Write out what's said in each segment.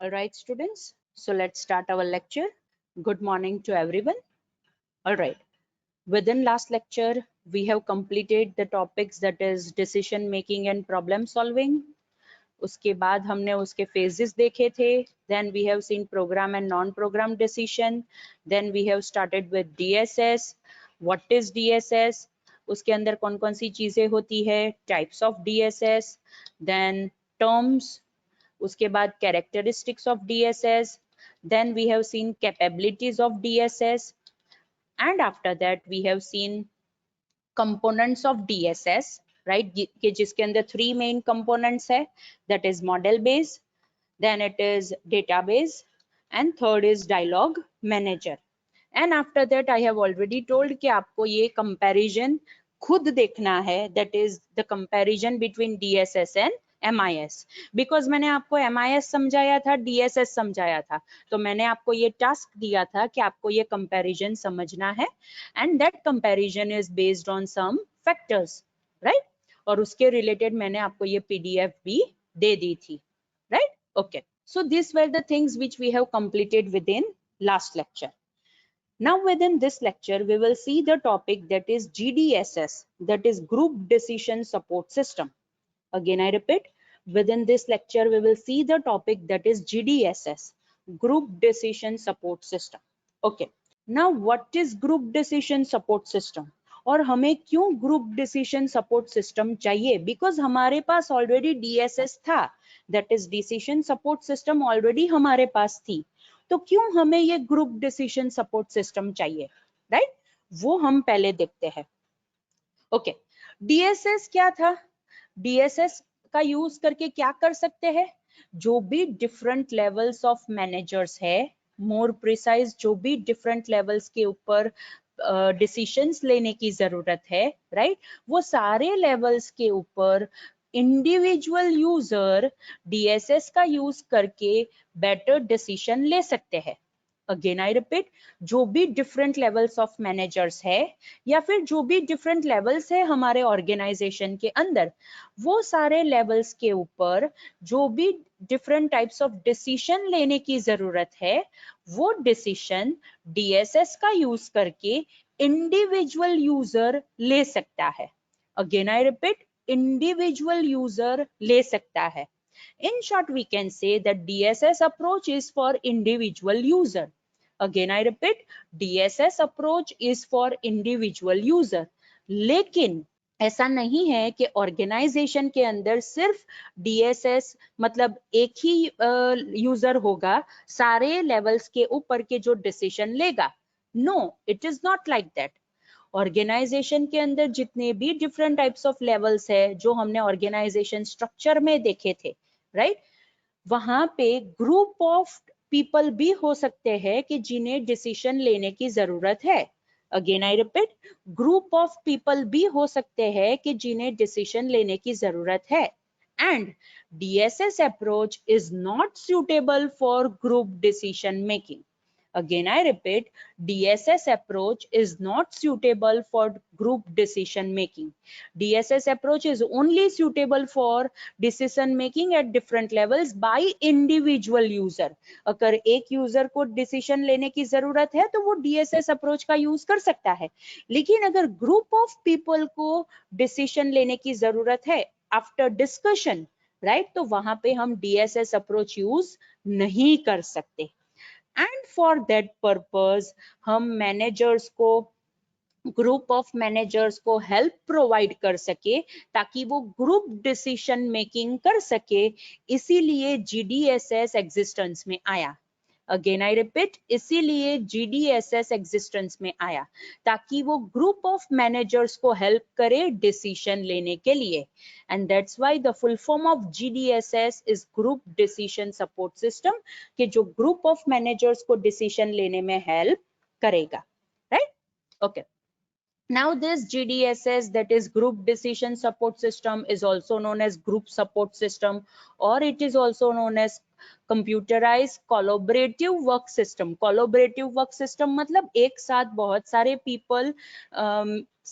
All right, students. So let's start our lecture. Good morning to everyone. All right. Within last lecture, we have completed the topics that is decision making and problem solving. उसके बाद हमने उसके phases देखे थे. Then we have seen program and non-program decision. Then we have started with DSS. What is DSS? उसके अंदर कौन कौन सी चीजें होती है? Types of DSS. Then terms. उसके बाद characteristics of DSS, then we have seen capabilities of DSS, and after that we have seen components of DSS, right? कि जिसके अंदर three main components है, that is model base, then it is database, and third is dialogue manager. And after that I have already told कि आपको ये comparison खुद देखना है, that is the comparison between DSS and MIS. because मैंने आपको MIS समझाया था, DSS समझाया था, तो मैंने आपको ये टास्क दिया था कि आपको ये comparison समझना है, and that comparison is based on some factors, right? और उसके related मैंने आपको ये PDF भी दे दी थी, right? Okay, so these were the things which we have completed within last lecture. Now within this lecture, we will see the topic that is GDSS, that is Group Decision Support System. Again, I repeat, within this lecture, we will see the topic that is GDSS, Group Decision Support System. Okay. Now, what is Group Decision Support System? और हमें क्यों group decision support system चाहिए? Because हमारे पास already DSS था, that is decision support system already हमारे पास थी, तो क्यों हमें ये ग्रुप डिसीजन सपोर्ट सिस्टम चाहिए, राइट? वो हम पहले देखते हैं. ओके, DSS क्या था? DSS का यूज करके क्या कर सकते हैं? जो भी डिफरेंट लेवल्स ऑफ मैनेजर्स है, मोर प्रिसाइज जो भी डिफरेंट लेवल्स के ऊपर डिसीजंस लेने की जरूरत है, राइट? वो सारे लेवल्स के ऊपर इंडिविजुअल यूजर DSS का यूज करके बेटर डिसीजन ले सकते हैं. अगेन आई रिपीट, जो भी डिफरेंट लेवल्स ऑफ मैनेजर्स है या फिर जो भी डिफरेंट लेवल्स है हमारे ऑर्गेनाइजेशन के अंदर, वो सारे लेवल्स के ऊपर जो भी डिफरेंट टाइप्स ऑफ डिसीजन लेने की जरूरत है, वो डिसीजन DSS का यूज करके इंडिविजुअल यूजर ले सकता है. Again I repeat, individual user ले सकता है. In short, we can say that DSS approach is for individual user. Again, I repeat, DSS approach is for individual user. लेकिन ऐसा नहीं है कि ऑर्गेनाइजेशन के अंदर सिर्फ DSS मतलब एक ही यूजर होगा सारे लेवल्स के ऊपर के जो डिसीजन लेगा. No, it is not like that. Organization के अंदर जितने भी डिफरेंट टाइप्स ऑफ लेवल्स है जो हमने ऑर्गेनाइजेशन स्ट्रक्चर में देखे थे, राइट? वहां पे ग्रुप ऑफ पीपल भी हो सकते हैं कि जिन्हें डिसीजन लेने की जरूरत है. Again I repeat, group of people भी हो सकते हैं कि जिन्हें डिसीजन लेने की जरूरत है. And DSS approach is not suitable for group decision making. Again, I repeat, DSS approach is not suitable for group decision making. DSS approach is only suitable for decision making at different levels by individual user. अगर एक user को decision लेने की जरूरत है तो वो DSS approach का यूज कर सकता है, लेकिन अगर ग्रुप ऑफ पीपल को डिसीजन लेने की जरूरत है आफ्टर डिस्कशन, राइट, तो वहां पे हम DSS अप्रोच यूज नहीं कर सकते. एंड फॉर दैट पर्पस हम मैनेजर्स को, ग्रुप ऑफ मैनेजर्स को हेल्प प्रोवाइड कर सके ताकि वो ग्रुप डिसीजन मेकिंग कर सके, इसीलिए GDSS एग्जिस्टेंस में आया. अगेन आई रिपीट, इसीलिए GDSS एग्जिस्टेंस में आया ताकि वो ग्रुप ऑफ मैनेजर्स को हेल्प करे डिसीजन लेने के लिए. And that's why the full form of GDSS is group decision support system, कि जो ग्रुप ऑफ मैनेजर्स को डिसीजन लेने में हेल्प करेगा, right? Okay. Now this GDSS, that is Group Decision Support System, is also known as Group Support System, or it is also known as Computerized Collaborative Work System. Collaborative Work System मतलब एक साथ बहुत सारे people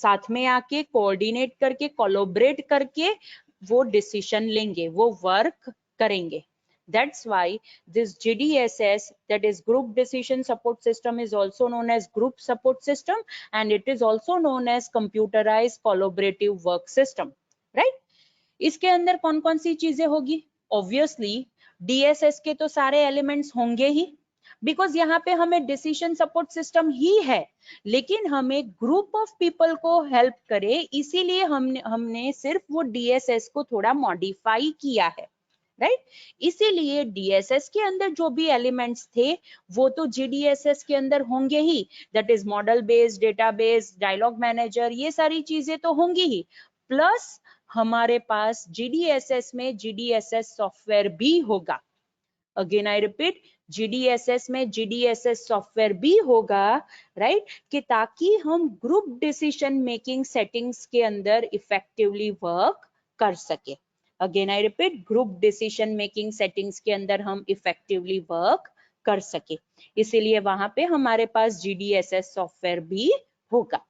साथ में आके coordinate करके collaborate करके वो डिसीजन लेंगे, वो वर्क करेंगे, That's why this GDSS, that is Group Decision Support System, is also known as Group Support System, and it is also known as Computerized Collaborative Work System, right? इसके अंदर कौन कौन सी चीजें होगी? Obviously DSS के तो सारे एलिमेंट्स होंगे ही, बिकॉज यहाँ पे हमें डिसीजन सपोर्ट सिस्टम ही है, लेकिन हमें ग्रुप ऑफ पीपल को हेल्प करे, इसीलिए हमने सिर्फ वो DSS को थोड़ा मॉडिफाई किया है, राइट? इसीलिए DSS के अंदर जो भी एलिमेंट्स थे वो तो GDSS के अंदर होंगे ही, that is model based, database, dialogue manager, ये सारी चीजें तो होंगी ही, प्लस हमारे पास GDSS में GDSS सॉफ्टवेयर भी होगा। अगेन आई रिपीट, GDSS में GDSS सॉफ्टवेयर भी होगा, राइट? कि ताकि हम ग्रुप डिसीजन मेकिंग सेटिंग्स के अंदर इफेक्टिवली वर्क कर सके। Again I repeat, group decision making settings के अंदर हम इफेक्टिवली वर्क कर सके, इसीलिए वहां पे हमारे पास GDSS सॉफ्टवेयर भी होगा,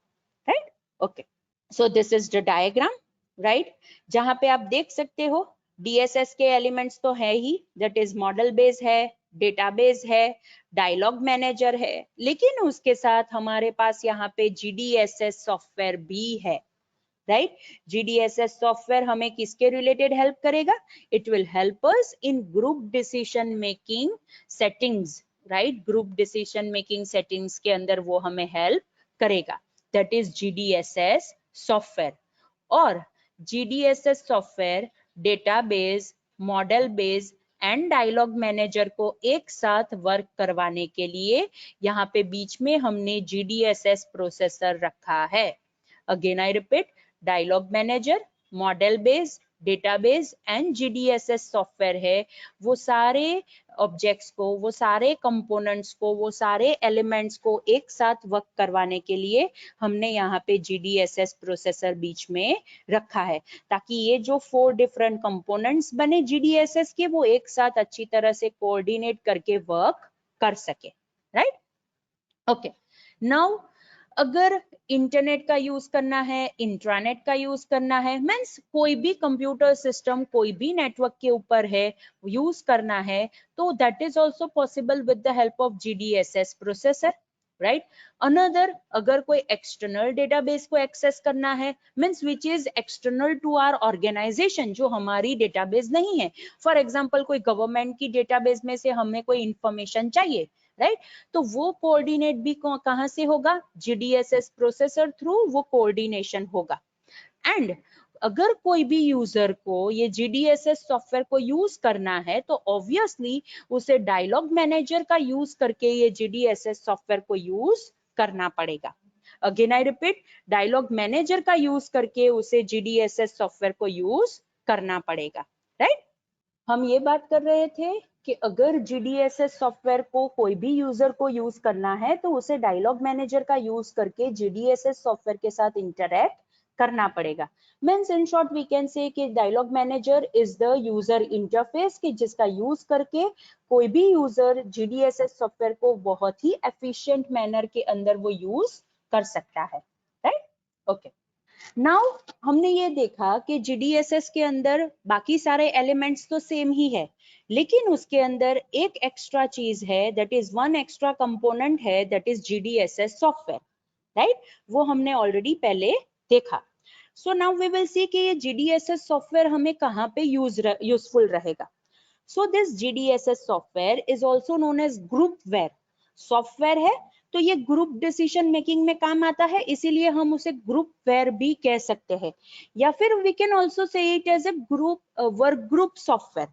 right? Okay, so this is the diagram, right? जहां पे आप देख सकते हो DSS के एलिमेंट्स तो है ही, दैट इज मॉडल बेस है, डेटाबेस है, डायलॉग मैनेजर है, लेकिन उसके साथ हमारे पास यहाँ पे GDSS सॉफ्टवेयर भी है, राइट? GDSS सॉफ्टवेयर हमें किसके रिलेटेड हेल्प करेगा? It will help us in group decision making settings, right? Group decision making settings के अंदर वो हमें हेल्प करेगा, दैट इज GDSS सॉफ्टवेयर। और GDSS software database, model base and dialogue manager को एक साथ वर्क करवाने के लिए यहाँ पे बीच में हमने GDSS प्रोसेसर रखा है। Again I repeat, dialogue manager, model base, database and GDSS software है, वो सारे ऑब्जेक्ट्स को, वो सारे कंपोनेंट्स को, वो सारे एलिमेंट्स को एक साथ वर्क करवाने के लिए हमने यहाँ पे GDSS प्रोसेसर बीच में रखा है, ताकि ये जो 4 डिफरेंट कंपोनेंट्स बने GDSS के, वो एक साथ अच्छी तरह से कोऑर्डिनेट करके वर्क कर सके, राइट? ओके, नाउ अगर इंटरनेट का यूज करना है, इंट्रानेट का यूज करना है, मीन्स कोई भी कंप्यूटर सिस्टम कोई भी नेटवर्क के ऊपर है, यूज करना है, तो that is also possible with the help of GDSS processor, right? Another, अगर कोई एक्सटर्नल डेटाबेस को एक्सेस करना है, means which is external to our organization, जो हमारी डेटाबेस नहीं है, फॉर एग्जाम्पल कोई गवर्नमेंट की डेटाबेस में से हमें कोई इंफॉर्मेशन चाहिए, राइट? तो वो कोऑर्डिनेट भी कहां से होगा? GDSS प्रोसेसर थ्रू वो कोऑर्डिनेशन होगा। एंड अगर कोई भी यूजर को ये GDSS सॉफ्टवेयर को यूज करना है, तो ऑब्वियसली उसे डायलॉग मैनेजर का यूज करके ये GDSS सॉफ्टवेयर को यूज करना पड़ेगा। Again I repeat, dialogue manager का यूज करके उसे GDSS सॉफ्टवेयर को यूज करना पड़ेगा, राइट? हम ये बात कर रहे थे कि अगर GDSS सॉफ्टवेयर को कोई भी यूजर को यूज करना है, तो उसे डायलॉग मैनेजर का यूज करके GDSS सॉफ्टवेयर के साथ इंटरैक्ट करना पड़ेगा। Means in short we can say कि dialogue manager is the user interface, कि जिसका यूज करके कोई भी यूजर GDSS सॉफ्टवेयर को बहुत ही एफिशिएंट मैनर के अंदर वो यूज कर सकता है, राइट? ओके, नाउ हमने ये देखा कि GDSS के अंदर बाकी सारे एलिमेंट्स तो सेम ही है, लेकिन उसके अंदर एक एक्स्ट्रा चीज है, that is one extra component है, that is GDSS software, right? वो हमने ऑलरेडी पहले देखा। So now we will see कि ये GDSS सॉफ्टवेयर हमें कहाँ पे यूजफुल रहेगा। So this GDSS software is also known as groupware software है, तो ये ग्रुप डिसीजन मेकिंग में काम आता है, इसीलिए हम उसे ग्रुपवेयर भी कह सकते हैं, या फिर we can also say it as a group work group software,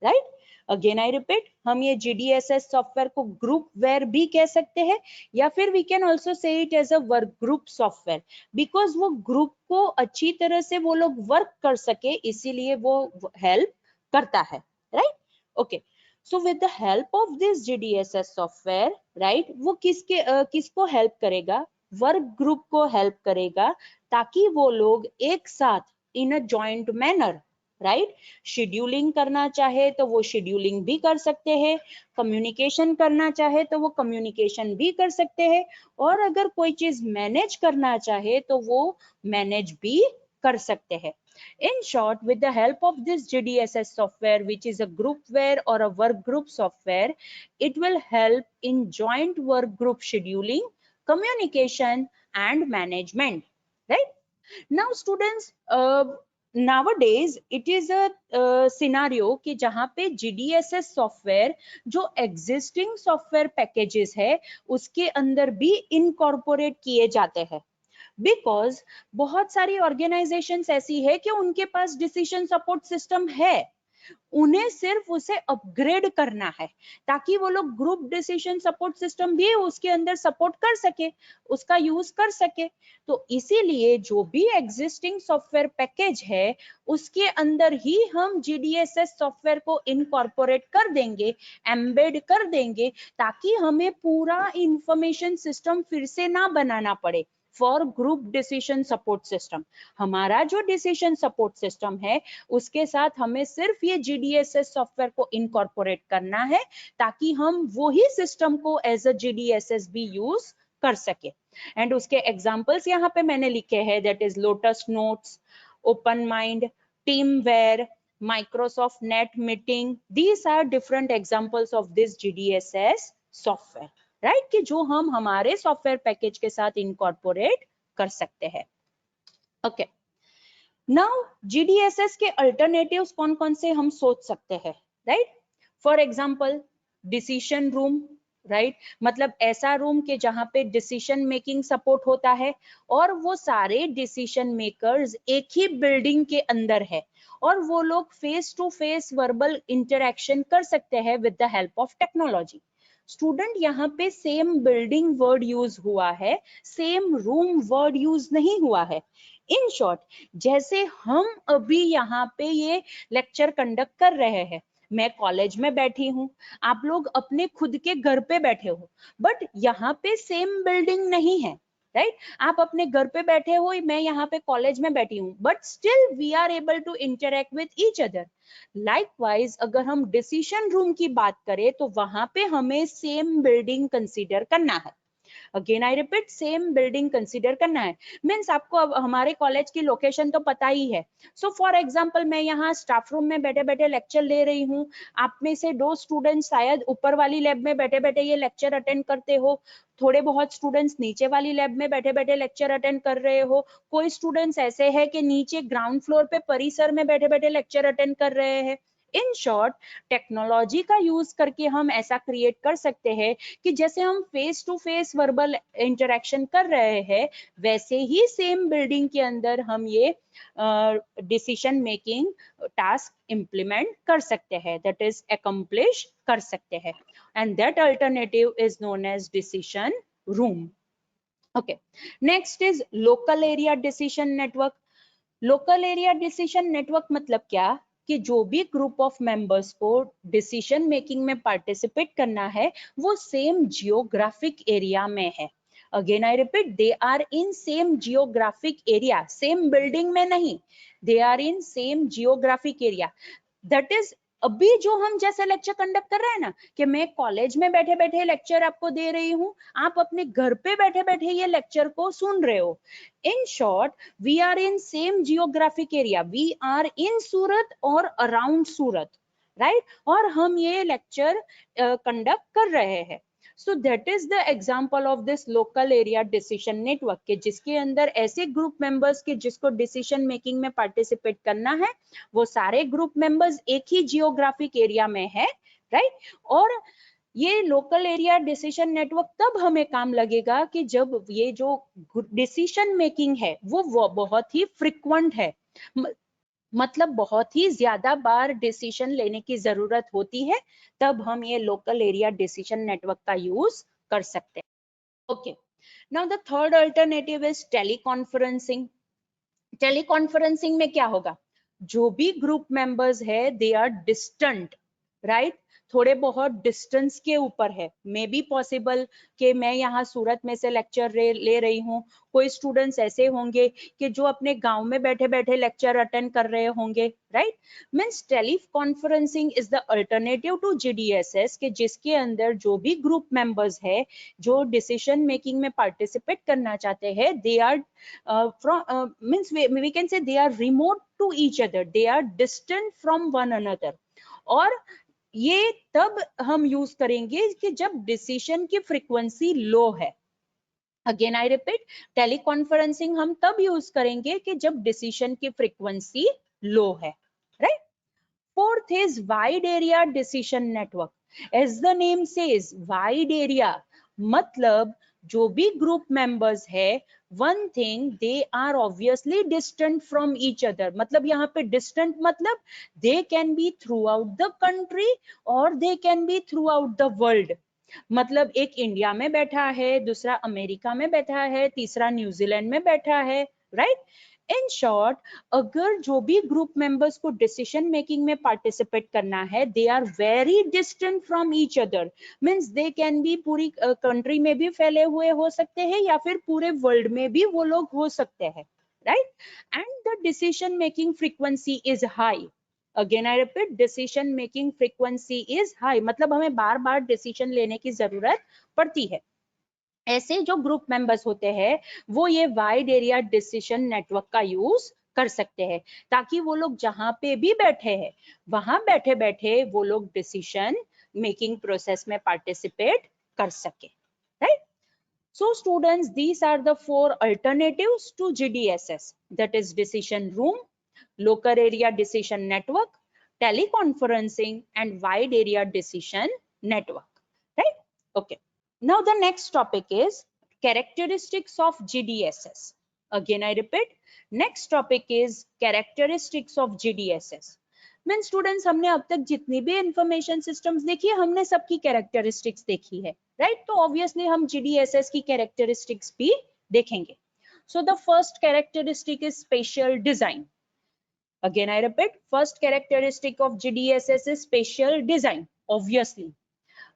right? Again I repeat, हम ये GDSS सॉफ्टवेयर को ग्रुपवेयर भी कह सकते हैं, या फिर we can also say it as a work group software, because वो ग्रुप को अच्छी तरह से वो लोग वर्क कर सके, इसीलिए वो हेल्प करता है, right? Okay, so with the help of this GDSS software, right, वो किसको हेल्प करेगा? वर्क ग्रुप को हेल्प करेगा, ताकि वो लोग एक साथ in a joint manner, right, scheduling करना चाहे तो वो शेड्यूलिंग भी कर सकते हैं, कम्युनिकेशन करना चाहे तो वो कम्युनिकेशन भी कर सकते हैं, और अगर कोई चीज मैनेज करना चाहे तो वो मैनेज भी कर सकते हैं, In short, with the help of this GDSS software, which is a groupware or a work group software, it will help in joint work group scheduling, communication, and management, right? Now students, nowadays it is a scenario कि जहाँ पे GDSS software जो existing software packages है उसके अंदर भी incorporate किए जाते हैं, बिकॉज बहुत सारी ऑर्गेनाइजेशंस ऐसी है कि उनके पास डिसीजन सपोर्ट सिस्टम है, उन्हें सिर्फ उसे अपग्रेड करना है ताकि वो लोग ग्रुप डिसीजन सपोर्ट सिस्टम भी उसके अंदर सपोर्ट कर सके, उसका यूज कर सके। तो इसीलिए जो भी एग्जिस्टिंग सॉफ्टवेयर पैकेज है उसके अंदर ही हम GDSS सॉफ्टवेयर को इनकॉर्पोरेट कर देंगे, एम्बेड कर देंगे, ताकि हमें पूरा इंफॉर्मेशन सिस्टम फिर से ना बनाना पड़े for group decision support system. हमारा जो डिसीजन सपोर्ट सिस्टम है उसके साथ हमें सिर्फ ये GDSS सॉफ्टवेयर को इनकॉर्पोरेट करना है ताकि हम वही सिस्टम को एज अ GDSS भी यूज कर सके। एंड उसके एग्जांपल्स यहाँ पे मैंने लिखे हैं, that is Lotus Notes, open mind, teamware, Microsoft Net Meeting. These are different examples of this GDSS software, right? कि जो हम हमारे सॉफ्टवेयर पैकेज के साथ इनकॉर्पोरेट कर सकते हैं। ओके, नाउ GDSS के अल्टरनेटिव्स कौन कौन से हम सोच सकते हैं, right? For example decision room, right? मतलब ऐसा रूम के जहां पे डिसीजन मेकिंग सपोर्ट होता है और वो सारे डिसीजन मेकर्स एक ही बिल्डिंग के अंदर है और वो लोग face to face verbal interaction कर सकते हैं with the help of technology. Student, यहाँ पे सेम बिल्डिंग वर्ड यूज हुआ है, सेम रूम वर्ड यूज नहीं हुआ है। इन शॉर्ट, जैसे हम अभी यहाँ पे ये लेक्चर कंडक्ट कर रहे हैं, मैं कॉलेज में बैठी हूँ, आप लोग अपने खुद के घर पे बैठे हो, बट यहाँ पे सेम बिल्डिंग नहीं है, राइट? आप अपने घर पे बैठे हो, मैं यहाँ पे कॉलेज में बैठी हूँ, but still we are able to interact with each other. Likewise अगर हम डिसीजन रूम की बात करें तो वहां पे हमें सेम बिल्डिंग कंसीडर करना है। Again I repeat, same building consider करना है। मीन्स आपको अब हमारे कॉलेज की लोकेशन तो पता ही है। सो फॉर एग्जांपल मैं यहाँ स्टाफ रूम में बैठे बैठे लेक्चर ले रही हूँ, आप में से 2 स्टूडेंट्स शायद ऊपर वाली लैब में बैठे बैठे ये लेक्चर अटेंड करते हो, थोड़े बहुत स्टूडेंट्स नीचे वाली लैब में बैठे बैठे लेक्चर अटेंड कर रहे हो, कोई स्टूडेंट्स ऐसे है कि नीचे ग्राउंड फ्लोर पे परिसर में बैठे बैठे लेक्चर अटेंड कर रहे हैं। इन शॉर्ट, टेक्नोलॉजी का यूज करके हम ऐसा क्रिएट कर सकते हैं कि जैसे हम face to face verbal interaction कर रहे हैं वैसे ही सेम बिल्डिंग के अंदर हम ये डिसीजन मेकिंग टास्क इंप्लीमेंट कर सकते हैं, दैट इज अकम्प्लिश कर सकते हैं, and that alternative is known as decision room. Okay, next is local area decision network. Local area decision network मतलब क्या कि जो भी ग्रुप ऑफ मेंबर्स को डिसीजन मेकिंग में पार्टिसिपेट करना है वो सेम जियोग्राफिक एरिया में है। Again I repeat, they are in same geographic area, same building में नहीं, they are in same geographic area. That is, अभी जो हम जैसे लेक्चर कंडक्ट कर रहे हैं ना, कि मैं कॉलेज में बैठे बैठे लेक्चर आपको दे रही हूँ, आप अपने घर पे बैठे बैठे ये लेक्चर को सुन रहे हो। In short, we are in same geographic area, we are in Surat और अराउंड सूरत, राइट? और हम ये लेक्चर कंडक्ट कर रहे हैं। सो that is the example of this local area decision network के, जिसके अंदर ऐसे ग्रुप मेंबर्स के जिसको डिसीजन मेकिंग में पार्टिसिपेट करना है वो सारे ग्रुप मेंबर्स एक ही जियोग्राफिक एरिया में है, राइट? और ये लोकल एरिया डिसीजन नेटवर्क तब हमें काम लगेगा कि जब ये जो डिसीजन मेकिंग है वो बहुत ही फ्रिक्वेंट है, मतलब बहुत ही ज्यादा बार डिसीजन लेने की जरूरत होती है, तब हम ये लोकल एरिया डिसीजन नेटवर्क का यूज कर सकते हैं। Okay, now the third alternative is teleconferencing. Teleconferencing में क्या होगा, जो भी ग्रुप मेंबर्स है दे आर डिस्टेंट, राइट? थोड़े बहुत डिस्टेंस के ऊपर है। मे बी पॉसिबल कि मैं यहाँ सूरत में से लेक्चर ले रही हूँ, कोई स्टूडेंट्स ऐसे होंगे कि जो अपने गांव में बैठे बैठे लेक्चर अटेंड कर रहे होंगे, right. Means teleconferencing is the alternative to GDSS, के जिसके अंदर जो भी ग्रुप मेंबर्स है जो डिसीजन मेकिंग में पार्टिसिपेट करना चाहते हैं, they are from means we can say they are remote to each other, they are distant from one another। और ये तब हम यूज करेंगे कि जब डिसीजन की फ्रीक्वेंसी लो है। अगेन आई रिपीट, टेलीकॉन्फ्रेंसिंग हम तब यूज करेंगे कि जब डिसीजन की फ्रीक्वेंसी लो है, right. Fourth is wide area decision network. As the name says, wide area मतलब जो भी ग्रुप मेंबर्स है, one thing, they are obviously distant from each other. मतलब यहाँ पे डिस्टेंट मतलब they can be throughout the country और they can be throughout the world. मतलब एक इंडिया में बैठा है, दूसरा अमेरिका में बैठा है, तीसरा न्यूजीलैंड में बैठा है, राइट। इन शॉर्ट, अगर जो भी ग्रुप मेंबर्स को डिसीजन मेकिंग में पार्टिसिपेट करना है, they are very distant from each other. Means they can be पूरी कंट्री में भी फैले हुए हो सकते हैं या फिर पूरे वर्ल्ड में भी वो लोग हो सकते हैं, right. And the decision making frequency is high. Again I repeat, decision making frequency is high मतलब हमें बार बार डिसीजन लेने की जरूरत पड़ती है। ऐसे जो ग्रुप मेंबर्स होते हैं वो ये वाइड एरिया डिसीजन नेटवर्क का यूज कर सकते हैं, ताकि वो लोग जहां पे भी बैठे हैं वहां बैठे बैठे वो लोग डिसीजन मेकिंग प्रोसेस में पार्टिसिपेट कर सके, right. So students, these are the 4 alternatives to GDSS, that is decision room, local area decision network, teleconferencing and wide area decision network, right? Okay. Now the next topic is characteristics of GDSS. Again I repeat, next topic is characteristics of GDSS. Mean students, हमने अब तक जितनी भी information systems देखी है हमने सबकी characteristics देखी है, राइट। तो ऑब्वियसली हम GDSS की कैरेक्टरिस्टिक्स भी देखेंगे। So the first characteristic is special design. Again I repeat, first characteristic of GDSS is special design. Obviously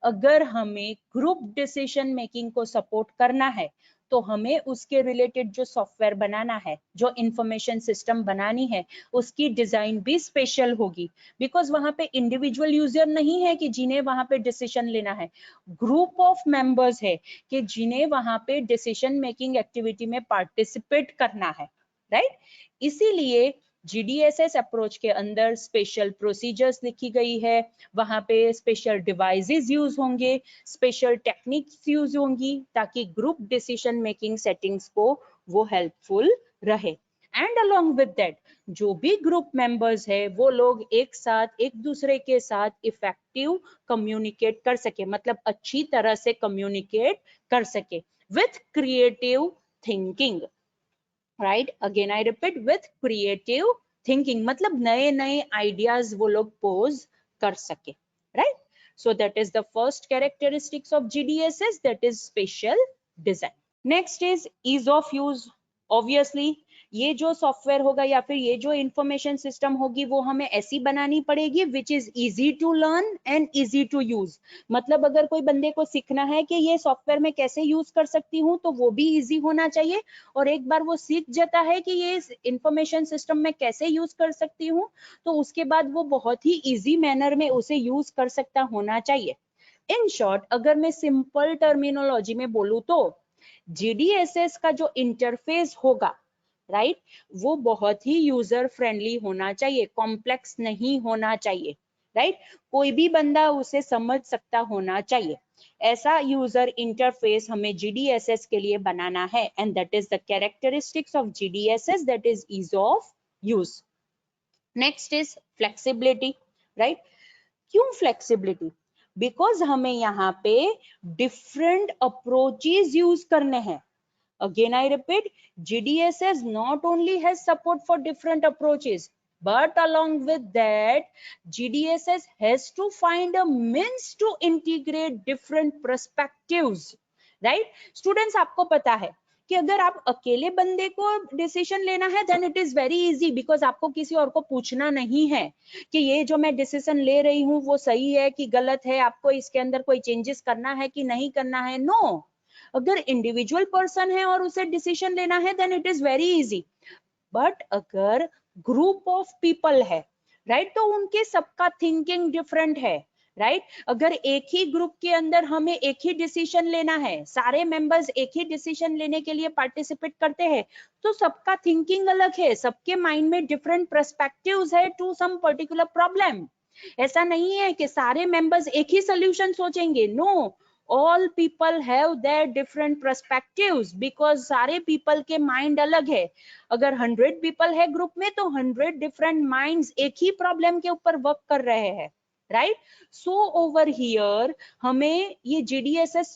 अगर हमें ग्रुप डिसीजन मेकिंग को सपोर्ट करना है तो हमें उसके रिलेटेड जो सॉफ्टवेयर बनाना है, जो इंफॉर्मेशन सिस्टम बनानी है, उसकी डिजाइन भी स्पेशल होगी। बिकॉज वहां पे इंडिविजुअल यूजर नहीं है कि जिन्हें वहां पे डिसीजन लेना है, ग्रुप ऑफ मेंबर्स है कि जिन्हें वहां पे डिसीजन मेकिंग एक्टिविटी में पार्टिसिपेट करना है, राइट। इसीलिए GDSS अप्रोच के अंदर स्पेशल प्रोसीजर्स लिखी गई है, वहां पे स्पेशल डिवाइसेस यूज होंगे, स्पेशल टेक्निक्स यूज होंगी, ताकि ग्रुप डिसीजन मेकिंग सेटिंग्स को वो हेल्पफुल रहे। एंड अलोंग विद दैट, जो भी ग्रुप मेंबर्स है वो लोग एक साथ एक दूसरे के साथ इफेक्टिव कम्युनिकेट कर सके, मतलब अच्छी तरह से कम्युनिकेट कर सके with creative thinking, right. Again I repeat, with creative thinking मतलब नए नए आइडियाज वो लोग पोज कर सके, right. So that is the first characteristics of GDSS, that is special design. Next is ease of use. Obviously ये जो software होगा या फिर ये जो इंफॉर्मेशन सिस्टम होगी वो हमें ऐसी बनानी पड़ेगी which is easy to learn and easy to use. मतलब अगर कोई बंदे को सीखना है कि ये सॉफ्टवेयर मैं कैसे यूज कर सकती हूँ तो वो भी इजी होना चाहिए, और एक बार वो सीख जाता है कि ये इंफॉर्मेशन सिस्टम में कैसे यूज कर सकती हूँ तो उसके बाद वो बहुत ही इजी मैनर में उसे यूज कर सकता होना चाहिए। इन शॉर्ट, अगर मैं सिंपल टर्मिनोलॉजी में बोलूँ तो GDSS का जो इंटरफेस होगा, राइट, वो बहुत ही यूजर फ्रेंडली होना चाहिए, कॉम्प्लेक्स नहीं होना चाहिए, राइट। कोई भी बंदा उसे समझ सकता होना चाहिए, ऐसा यूजर इंटरफेस हमें GDSS के लिए बनाना है। And that is the characteristics of GDSS, that is ease of use. Next is flexibility, right. क्यों फ्लेक्सिबिलिटी? बिकॉज हमें यहाँ पे डिफरेंट अप्रोचेस यूज करने हैं। Again I repeat, GDSS not only has support for different approaches, but along with that, GDSS has to find a means to integrate different perspectives, right? Students, आपको पता है कि अगर आप अकेले बंदे को डिसीजन लेना है then it is very easy, because आपको किसी और को पूछना नहीं है कि ये जो मैं डिसीजन ले रही हूँ वो सही है कि गलत है, आपको इसके अंदर कोई चेंजेस करना है कि नहीं करना है। नो, अगर इंडिविजुअल पर्सन है और उसे डिसीजन लेना है then it is very easy. But अगर ग्रुप ऑफ पीपल है, राइट, तो उनके सबका थिंकिंग डिफरेंट है, राइट। अगर एक ही ग्रुप के अंदर हमें एक ही डिसीजन लेना है, सारे मेंबर्स एक ही डिसीजन लेने के लिए पार्टिसिपेट करते हैं, तो सबका थिंकिंग अलग है, सबके माइंड में डिफरेंट पर्सपेक्टिव्स है टू सम पर्टिकुलर प्रॉब्लम। ऐसा नहीं है कि सारे मेंबर्स एक ही सोल्यूशन सोचेंगे। No, all people have their different perspectives because सारे people के mind अलग है। अगर 100 people है ग्रुप में तो 100 different minds एक ही प्रॉब्लम के ऊपर वर्क कर रहे हैं, राइट। सो ओवर हियर हमें ये GDSS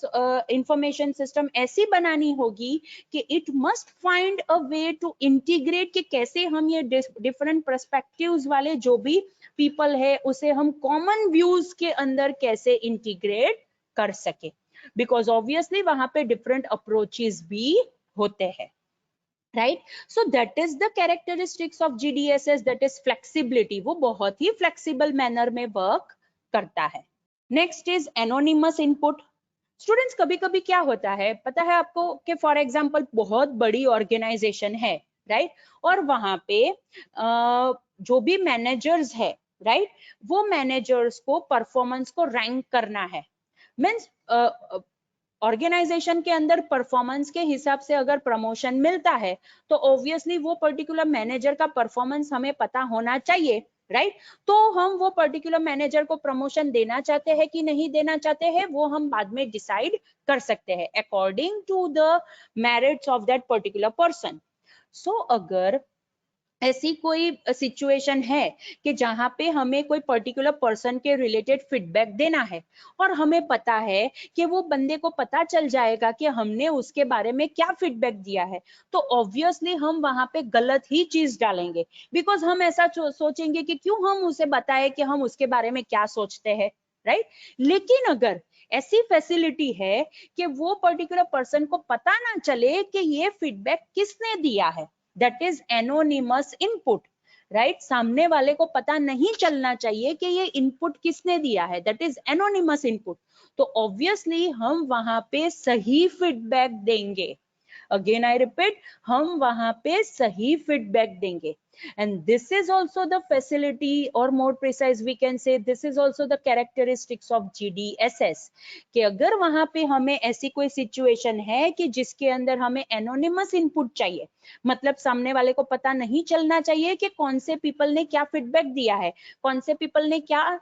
इंफॉर्मेशन सिस्टम ऐसी बनानी होगी कि it must find a way to integrate, कि कैसे हम ये डिफरेंट पर्सपेक्टिव्स वाले जो भी पीपल है उसे हम कॉमन व्यूज के अंदर कैसे इंटीग्रेट कर सके, बिकॉज ऑब्वियसली वहां पे डिफरेंट अप्रोचेस भी होते हैं, right. So that is the characteristics of GDSS, that is flexibility, वो बहुत ही फ्लेक्सिबल मैनर में वर्क करता है। Next is anonymous input. Students, कभी कभी क्या होता है पता है आपको कि फॉर एग्जांपल बहुत बड़ी ऑर्गेनाइजेशन है, राइट, और वहां पे जो भी मैनेजर्स है, राइट, वो मैनेजर्स को परफॉर्मेंस को रैंक करना है। मीन्स ऑर्गेनाइजेशन के अंदर परफॉर्मेंस के हिसाब से अगर प्रमोशन मिलता है तो ऑब्वियसली वो पर्टिकुलर मैनेजर का परफॉर्मेंस हमें पता होना चाहिए, राइट। तो हम वो पर्टिकुलर मैनेजर को प्रमोशन देना चाहते हैं कि नहीं देना चाहते हैं वो हम बाद में डिसाइड कर सकते हैं according to the merits of that particular person. So अगर ऐसी कोई सिचुएशन है कि जहां पे हमें कोई पर्टिकुलर पर्सन के रिलेटेड फीडबैक देना है और हमें पता है कि वो बंदे को पता चल जाएगा कि हमने उसके बारे में क्या फीडबैक दिया है, तो ऑब्वियसली हम वहां पे गलत ही चीज डालेंगे, बिकॉज हम ऐसा सोचेंगे कि क्यों हम उसे बताएं कि हम उसके बारे में क्या सोचते हैं, राइट। लेकिन अगर ऐसी फैसिलिटी है कि वो पर्टिकुलर पर्सन को पता ना चले कि ये फीडबैक किसने दिया है, that is anonymous input, right, सामने वाले को पता नहीं चलना चाहिए कि ये इनपुट किसने दिया है, दैट इज एनोनिमस इनपुट। तो ऑब्वियसली हम वहां पे सही फीडबैक देंगे। अगेन आई रिपीट, हम वहां पे सही फीडबैक देंगे। And this is also the facility, or more precise we can say this is also the characteristics of GDSS, कि अगर वहां पे हमें ऐसी कोई सिचुएशन है कि जिसके अंदर हमें एनोनिमस इनपुट चाहिए, मतलब सामने वाले को पता नहीं चलना चाहिए कि कौन से पीपल ने क्या फीडबैक दिया है, कौन से पीपल ने क्या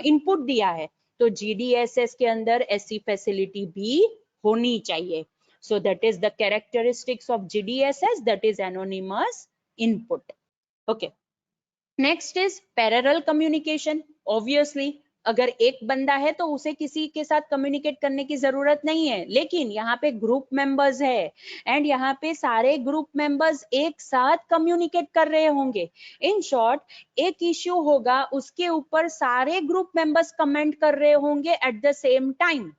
इनपुट दिया है, तो GDSS के अंदर ऐसी फैसिलिटी भी होनी चाहिए। So that is the characteristics of GDSS, that is anonymous input. Okay. Next is parallel communication. Obviously अगर एक बंदा है तो उसे किसी के साथ कम्युनिकेट करने की जरूरत नहीं है, लेकिन यहाँ पे ग्रुप मेंबर्स है एंड यहाँ पे सारे ग्रुप मेंबर्स एक साथ कम्युनिकेट कर रहे होंगे। इन शॉर्ट, एक इश्यू होगा उसके ऊपर सारे ग्रुप मेंबर्स कमेंट कर रहे होंगे eight the same time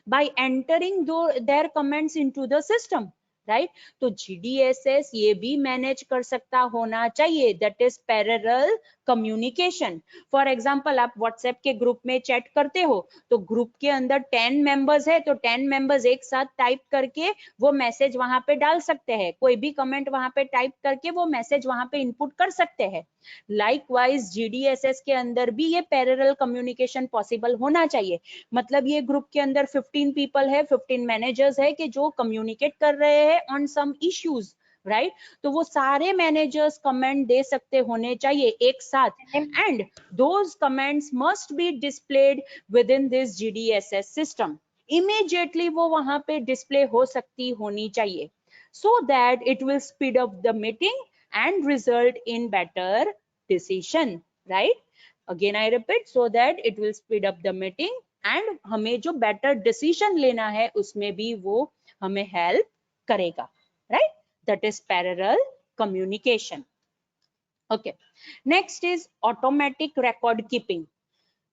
by entering their comments into the system, right। तो GDSS ये भी मैनेज कर सकता होना चाहिए, that is parallel communication. For example आप व्हाट्सएप के ग्रुप में चैट करते हो तो ग्रुप के अंदर 10 मेंबर्स है तो 10 मेंबर्स एक साथ टाइप करके वो मैसेज वहां पे डाल सकते हैं, कोई भी कमेंट वहां पे टाइप करके वो मैसेज वहां पे इनपुट कर सकते हैं। लाइकवाइज GDSS के अंदर भी ये पैरेलल कम्युनिकेशन पॉसिबल होना चाहिए, मतलब ये ग्रुप के अंदर 15 पीपल है, 15 मैनेजर्स है कि जो कम्युनिकेट कर रहे हैं ऑन सम इश्यूज, राइट। तो वो सारे मैनेजर्स कमेंट दे सकते होने चाहिए एक साथ, and those comments must be displayed with in this GDSS system. Immediately वो वहां पे डिस्प्ले हो सकती होनी चाहिए, so that it will speed up the meeting and result in better decision, right। Again I repeat, so that it will speed up the meeting and हमें जो better decision लेना है उसमें भी वो हमें help करेगा, right। That is parallel communication. Okay, next is automatic record keeping,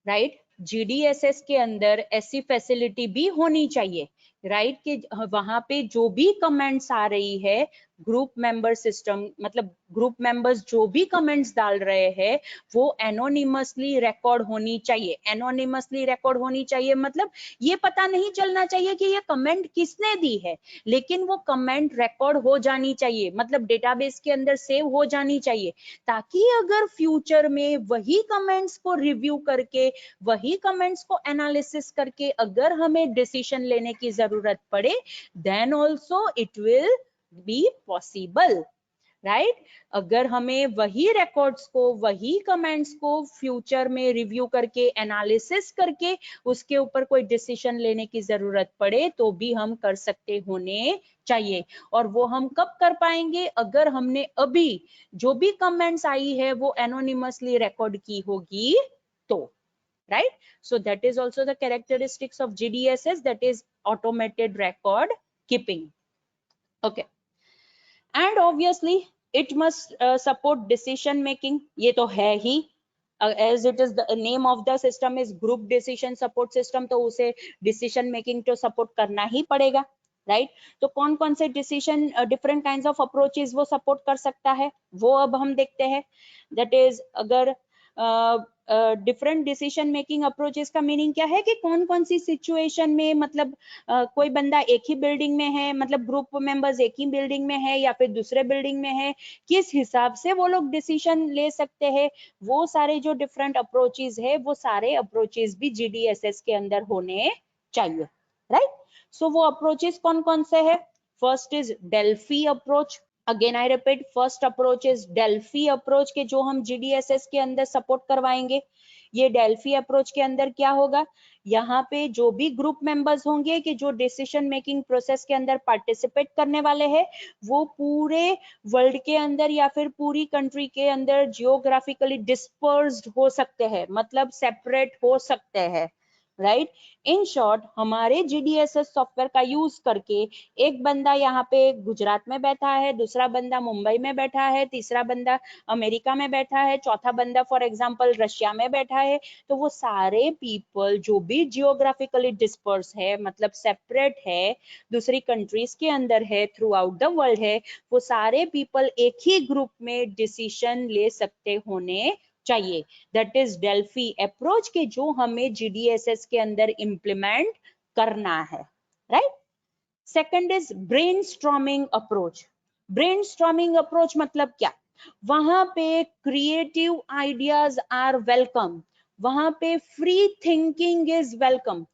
right. GDSS के अंदर ऐसी फैसिलिटी भी होनी चाहिए, राइट कि वहां पे जो भी कमेंट्स आ रही है ग्रुप मेंबर सिस्टम, मतलब ग्रुप मेंबर्स जो भी कमेंट्स डाल रहे हैं वो एनोनिमसली रिकॉर्ड होनी चाहिए। एनोनिमसली रिकॉर्ड होनी चाहिए मतलब ये पता नहीं चलना चाहिए कि ये कमेंट किसने दी है, लेकिन वो कमेंट रिकॉर्ड हो जानी चाहिए, मतलब डेटाबेस के अंदर सेव हो जानी चाहिए, ताकि अगर फ्यूचर में वही कमेंट्स को रिव्यू करके, वही कमेंट्स को एनालिसिस करके अगर हमें डिसीजन लेने की जरूरत पड़े, then also it will be possible, right. अगर हमें वही रिकॉर्ड्स को, वही कमेंट्स को फ्यूचर में रिव्यू करके, एनालिसिस करके उसके ऊपर कोई डिसीजन लेने की जरूरत पड़े तो भी हम कर सकते होने चाहिए। और वो हम कब कर पाएंगे? अगर हमने अभी जो भी कमेंट्स आई है वो एनोनिमसली रिकॉर्ड की होगी तो, right? So that is also the characteristics of GDSS, that is automated record keeping. Okay. And obviously it must support decision making. ये तो है ही, as it is the name of the system is group decision support system, तो उसे decision making तो support करना ही पड़ेगा, right तो कौन कौन से decision, different kinds of approaches वो सपोर्ट कर सकता है वो अब हम देखते हैं। दैट इज अगर डिफरेंट डिसीजन मेकिंग अप्रोचेस का मीनिंग क्या है कि कौन कौन सी सिचुएशन में, मतलब कोई बंदा एक ही बिल्डिंग में है, मतलब ग्रुप मेंबर्स एक ही बिल्डिंग में है या फिर दूसरे बिल्डिंग में है, किस हिसाब से वो लोग डिसीजन ले सकते हैं, वो सारे जो डिफरेंट अप्रोचेस है वो सारे अप्रोचेस भी GDSS के अंदर होने चाहिए, राइट। सो वो अप्रोचेस कौन कौन से है? First is Delphi approach. Again I repeat, first approach is Delphi approach के जो हम GDSS के अंदर सपोर्ट करवाएंगे। ये डेल्फी अप्रोच के अंदर क्या होगा, यहाँ पे जो भी ग्रुप मेंबर्स होंगे कि जो डिसीजन मेकिंग प्रोसेस के अंदर पार्टिसिपेट करने वाले हैं, वो पूरे वर्ल्ड के अंदर या फिर पूरी कंट्री के अंदर जियोग्राफिकली डिस्पर्स्ड हो सकते हैं, मतलब सेपरेट हो सकते हैं, राइट। इन शॉर्ट हमारे GDSS सॉफ्टवेयर का यूज करके एक बंदा यहाँ पे गुजरात में बैठा है, दूसरा बंदा मुंबई में बैठा है, तीसरा बंदा अमेरिका में बैठा है, चौथा बंदा फॉर एग्जांपल रशिया में बैठा है, तो वो सारे पीपल जो भी जियोग्राफिकली डिस्पर्स है, मतलब सेपरेट है, दूसरी कंट्रीज के अंदर है, थ्रू आउट द वर्ल्ड है, वो सारे पीपल एक ही ग्रुप में डिसीजन ले सकते होने चाहिए। दैट इज डेल्फी अप्रोच के जो हमें GDSS के अंदर इंप्लीमेंट करना है, right. Second is brainstorming approach. Brainstorming approach मतलब क्या? वहां पे क्रिएटिव आइडियाज आर वेलकम, वहां पे फ्री थिंकिंग इज वेलकम।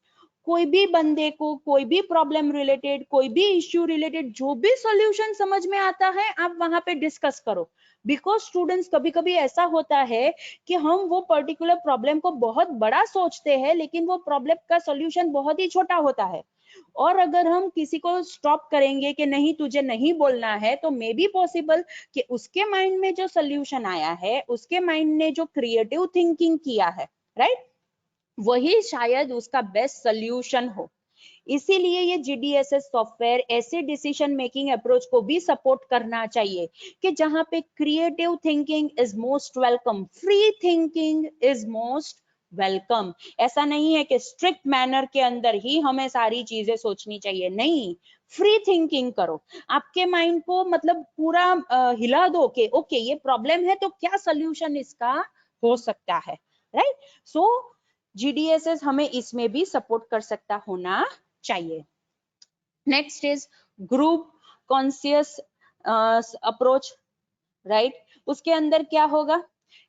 कोई भी बंदे को कोई भी प्रॉब्लम रिलेटेड, कोई भी इश्यू रिलेटेड जो भी सॉल्यूशन समझ में आता है आप वहां पे डिस्कस करो। बिकॉज स्टूडेंट्स कभी कभी ऐसा होता है कि हम वो पर्टिकुलर प्रॉब्लम को बहुत बड़ा सोचते हैं लेकिन वो प्रॉब्लम का सॉल्यूशन बहुत ही छोटा होता है, और अगर हम किसी को स्टॉप करेंगे कि नहीं तुझे नहीं बोलना है, तो मे बी पॉसिबल कि उसके माइंड में जो सोल्यूशन आया है, उसके माइंड ने जो क्रिएटिव थिंकिंग किया है, राइट, वही शायद उसका बेस्ट सोल्यूशन हो। इसीलिए ये GDSS सॉफ्टवेयर ऐसे डिसीजन मेकिंग अप्रोच को भी सपोर्ट करना चाहिए कि जहां पे creative thinking is most welcome, free thinking is most welcome. ऐसा नहीं है कि स्ट्रिक्ट मैनर के अंदर ही हमें सारी चीजें सोचनी चाहिए, नहीं, फ्री थिंकिंग करो, आपके माइंड को मतलब पूरा हिला दो कि ओके ये प्रॉब्लम है तो क्या सोल्यूशन इसका हो सकता है, राइट। सो GDSS हमें इसमें भी सपोर्ट कर सकता होना चाहिए। Next is group conscious approach, right. उसके अंदर क्या होगा?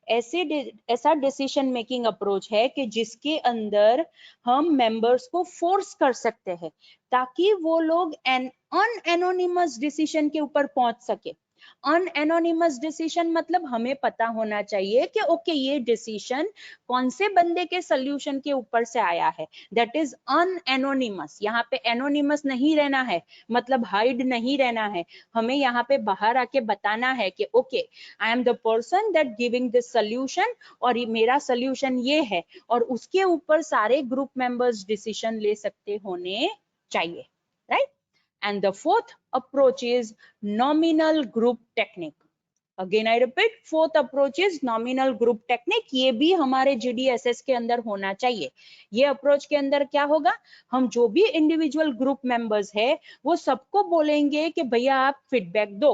ऐसा डिसीजन मेकिंग अप्रोच है कि जिसके अंदर हम मेंबर्स को फोर्स कर सकते हैं ताकि वो लोग एन अनएनोनिमस डिसीजन के ऊपर पहुंच सके। अनएनोनिमस डिसीजन मतलब हमें पता होना चाहिए कि ओके ये डिसीजन कौन से बंदे के सोल्यूशन के ऊपर से आया है, दैट इज अनएनोनिमस। यहाँ पे एनोनिमस नहीं रहना है, मतलब हाइड नहीं रहना है, हमें यहाँ पे बाहर आके बताना है कि okay I am the person that giving this solution और मेरा सोल्यूशन ये है, और उसके ऊपर सारे ग्रुप मेंबर्स डिसीजन ले सकते होने चाहिए, right. And the fourth approach is nominal group technique. Again I repeat, fourth approach is nominal group technique. ये भी हमारे GDSS के अंदर होना चाहिए। ये अप्रोच के अंदर क्या होगा, हम जो भी इंडिविजुअल ग्रुप मेंबर्स है वो सबको बोलेंगे कि भैया आप फीडबैक दो,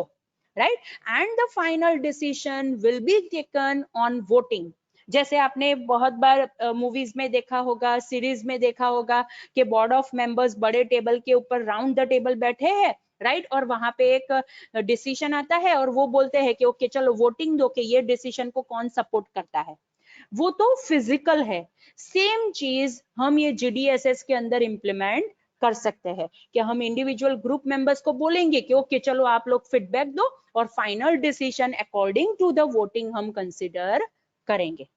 right, and the final decision will be taken on voting. जैसे आपने बहुत बार मूवीज में देखा होगा, सीरीज में देखा होगा कि बोर्ड ऑफ मेंबर्स बड़े टेबल के ऊपर राउंड द टेबल बैठे हैं, राइट, और वहां पे एक डिसीजन आता है और वो बोलते हैं कि ओके चलो वोटिंग दो कि ये डिसीजन को कौन सपोर्ट करता है। वो तो फिजिकल है। सेम चीज हम ये GDSS के अंदर इंप्लीमेंट कर सकते हैं कि हम इंडिविजुअल ग्रुप मेंबर्स को बोलेंगे कि ओके चलो आप लोग फीडबैक दो और final decision according to the voting हम कंसिडर करेंगे,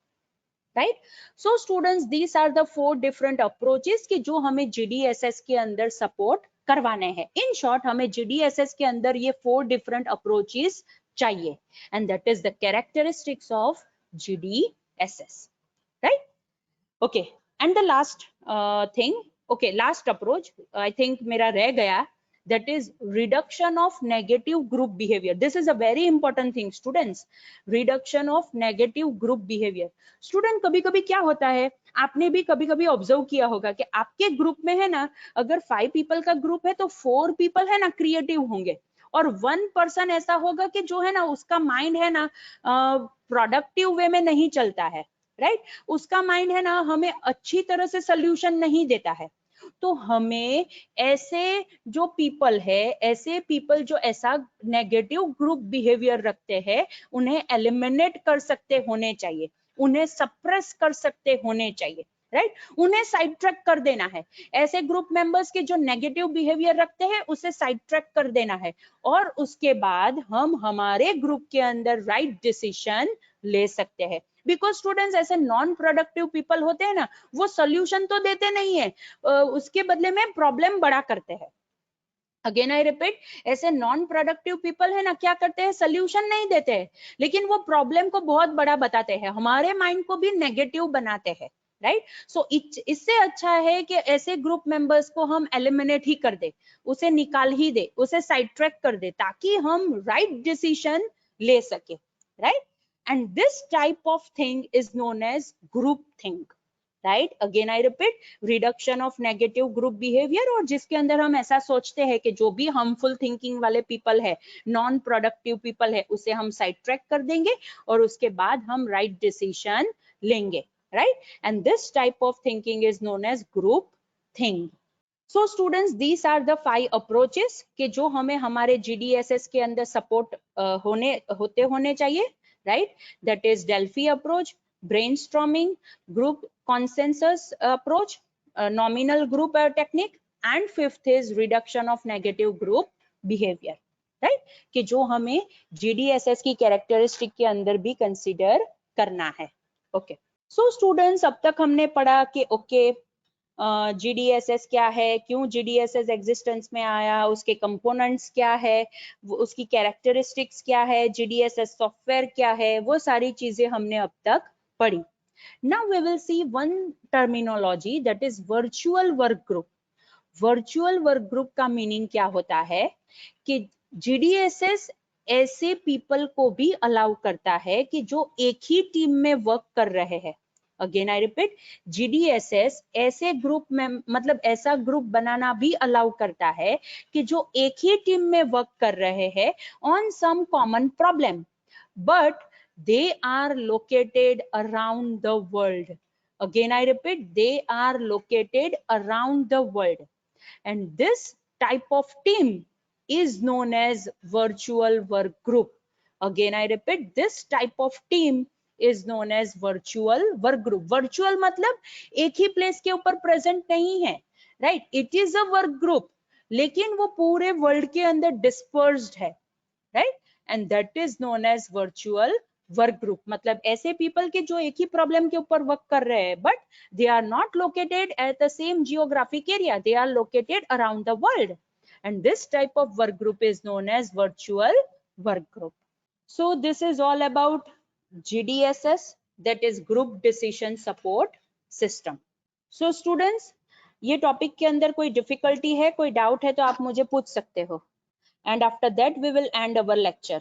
राइट। So students, these are the 4 different approaches कि जो हमें GDSS के अंदर सपोर्ट करवाने हैं। इन शॉर्ट हमें GDSS के अंदर ये 4 डिफरेंट अप्रोचेस चाहिए, and that is the characteristics of GDSS, right? Okay, and the last thing, okay, last approach I think मेरा रह गया, that is reduction of negative group behavior. This is a very important thing students, reduction of negative group behavior. Student कभी कभी क्या होता है, आपने भी कभी कभी ऑब्जर्व किया होगा कि आपके ग्रुप में है ना, अगर 5 पीपल का ग्रुप है तो 4 पीपल है ना क्रिएटिव होंगे और 1 पर्सन ऐसा होगा कि जो है ना उसका माइंड है ना प्रोडक्टिव वे में नहीं चलता है, राइट, उसका माइंड है ना हमें अच्छी तरह से सोल्यूशन नहीं देता है। तो हमें ऐसे जो पीपल है, ऐसे पीपल जो ऐसा नेगेटिव ग्रुप बिहेवियर रखते हैं, उन्हें एलिमिनेट कर सकते होने चाहिए, उन्हें सप्रेस कर सकते होने चाहिए, राइट, उन्हें साइड ट्रैक कर देना है। ऐसे ग्रुप मेंबर्स के जो नेगेटिव बिहेवियर रखते हैं उसे साइड ट्रैक कर देना है, और उसके बाद हम हमारे ग्रुप के अंदर राइट डिसीजन ले सकते हैं। बिकॉज स्टूडेंट्स ऐसे नॉन प्रोडक्टिव पीपल होते हैं ना, वो सोल्यूशन तो देते नहीं है, उसके बदले में प्रॉब्लम बड़ा करते हैं। अगेन आई रिपीट, ऐसे नॉन प्रोडक्टिव पीपल है ना, क्या करते हैं, सोल्यूशन नहीं देते हैं, लेकिन वो प्रॉब्लम को बहुत बड़ा बताते हैं, हमारे माइंड को भी नेगेटिव बनाते हैं, राइट। सो इससे अच्छा है कि ऐसे ग्रुप मेंबर्स को हम एलिमिनेट ही कर दे, उसे निकाल ही दे, उसे साइड ट्रैक कर दे, ताकि हम राइट डिसीजन ले सके, right. And this type of thing is known as group think, right? Again I repeat, reduction of negative group behavior, और जिसके अंदर हम ऐसा सोचते हैं कि जो भी harmful thinking वाले people है, non productive people है, उसे हम side track कर देंगे और उसके बाद हम right decision लेंगे, right? And this type of thinking is known as group think. So students, these are the 5 approaches कि जो हमें हमारे GDSS के अंदर support होने चाहिए, right? That is Delphi approach, brainstorming, group consensus approach, nominal group technique, and 5th is reduction of negative group behavior, right? कि जो हमें GDSS की characteristic के अंदर भी consider करना है, okay? So students, अब तक हमने पढ़ा कि okay, GDSS क्या है, क्यों GDSS एग्जिस्टेंस में आया, उसके कंपोनेंट्स क्या है, उसकी कैरेक्टरिस्टिक्स क्या है, GDSS सॉफ्टवेयर क्या है, वो सारी चीजें हमने अब तक पढ़ी। Now we will see one terminology, that is virtual work group. Virtual work group का मीनिंग क्या होता है कि GDSS ऐसे पीपल को भी अलाउ करता है कि जो एक ही टीम में वर्क कर रहे हैं। अगेन आई रिपीट, GDSS ऐसे ग्रुप में, मतलब ऐसा ग्रुप बनाना भी अलाउ करता है कि जो एक ही टीम में वर्क कर रहे हैं on some common problem, but they are located around the world. Again I repeat, they are located around the world, and this type of team is known as virtual work group. Again I repeat, this type of team is known as virtual work group. Virtual मतलब एक ही place के ऊपर present नहीं है, right, it is a work group, लेकिन वो पूरे world के अंदर डिस्पर्स्ड है, right, and that is known as virtual work group. मतलब ऐसे पीपल के जो एक ही प्रॉब्लम के ऊपर वर्क कर रहे हैं, but they are not located at the same geographic area, they are located around the world, and this type of work group is known as virtual work group. So this is all about GDSS, that is group decision support system. So students, ये topic के अंदर कोई difficulty है, कोई doubt है तो आप मुझे पूछ सकते हो, and after that we will end our lecture.